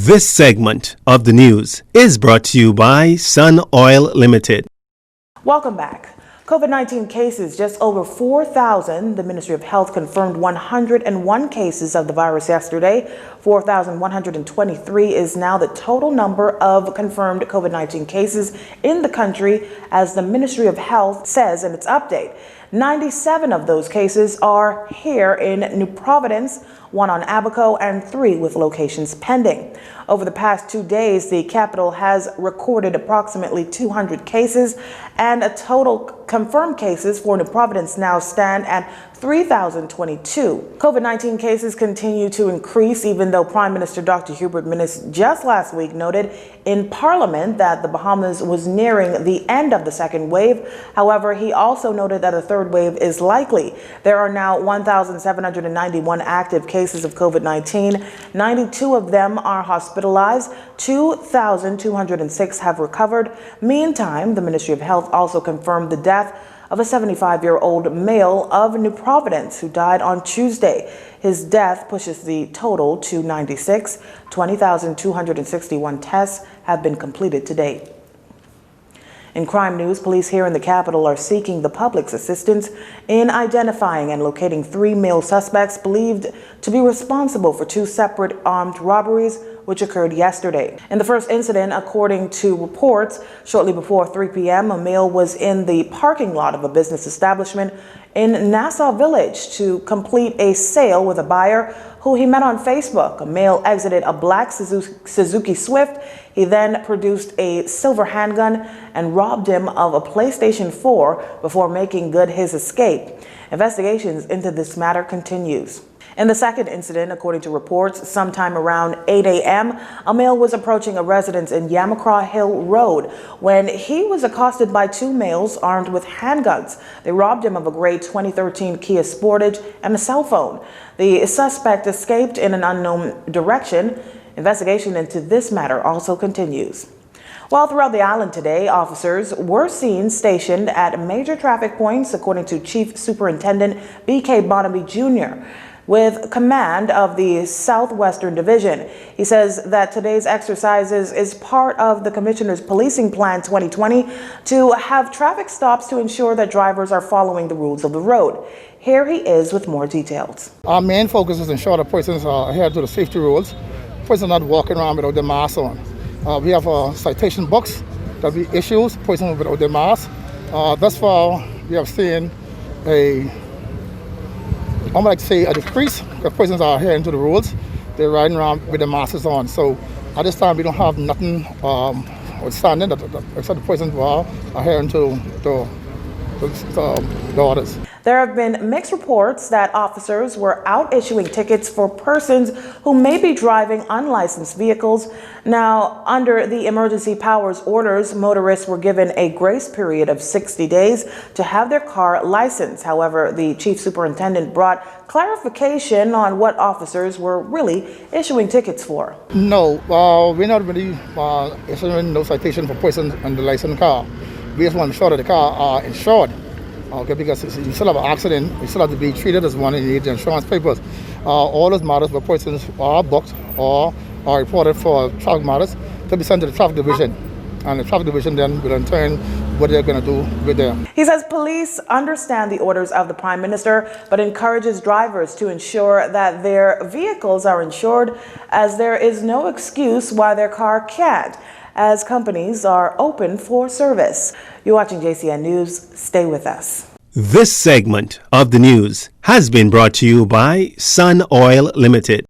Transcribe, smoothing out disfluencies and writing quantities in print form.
This segment of the news is brought to you by Sun Oil Limited. Welcome back. COVID-19 cases just over 4,000. The Ministry of Health confirmed 101 cases of the virus yesterday. 4,123 is now the total number of confirmed COVID-19 cases in the country, as the Ministry of Health says in its update. 97 of those cases are here in New Providence, 1 on Abaco, and 3 with locations pending. Over the past 2 days, the capital has recorded approximately 200 cases, and a total confirmed cases for New Providence now stand at 3,022. COVID-19 cases continue to increase, even though Prime Minister Dr. Hubert Minnis just last week noted in Parliament that the Bahamas was nearing the end of the second wave. However, he also noted that a third wave is likely. There are now 1,791 active cases of COVID-19. 92 of them are hospitalized. 2,206 have recovered. Meantime, the Ministry of Health also confirmed the death of a 75-year-old male of New Providence who died on Tuesday. His death pushes the total to 96. 20,261 tests have been completed to date. In crime news, police here in the capital are seeking the public's assistance in identifying and locating 3 male suspects believed to be responsible for 2 separate armed robberies which occurred yesterday. In the first incident, according to reports, shortly before 3 p.m., a male was in the parking lot of a business establishment in Nassau Village to complete a sale with a buyer who he met on Facebook. A male exited a black Suzuki Swift. He then produced a silver handgun and robbed him of a PlayStation 4 before making good his escape. Investigations into this matter continues. In the second incident, according to reports, sometime around 8 a.m., a male was approaching a residence in Yamacraw Hill Road when he was accosted by 2 males armed with handguns. They robbed him of a gray 2013 Kia Sportage and a cell phone. The suspect escaped in an unknown direction. Investigation into this matter also continues. While throughout the island today, officers were seen stationed at major traffic points, according to Chief Superintendent B.K. Bonnaby Jr., with command of the Southwestern Division. He says that today's exercises is part of the Commissioner's Policing Plan 2020 to have traffic stops to ensure that drivers are following the rules of the road. Here he is with more details. Our main focus is to ensure that persons are adhere to the safety rules. Persons are not walking around without their mask on. We have citation books that we issue persons without their mask. Thus far, we have seen a decrease because persons are adhering to the rules. They're riding around with their masks on. So at this time, we don't have nothing outstanding except the persons who are adhering to the orders. There have been mixed reports that officers were out issuing tickets for persons who may be driving unlicensed vehicles. Now, under the emergency powers orders, motorists were given a grace period of 60 days to have their car licensed. However, the chief superintendent brought clarification on what officers were really issuing tickets for. No, we're not really issuing no citation for persons in the licensed car. We just want to ensure that the car are insured. Okay, because you still have an accident, you still have to be treated as one and you need the insurance papers. All those matters for persons who are booked or are reported for traffic matters to be sent to the traffic division. And the traffic division then will in turn what they're going to do with them. He says police understand the orders of the Prime Minister, but encourages drivers to ensure that their vehicles are insured, as there is no excuse why their car can't, as companies are open for service. You're watching JCN News. Stay with us. This segment of the news has been brought to you by Sun Oil Limited.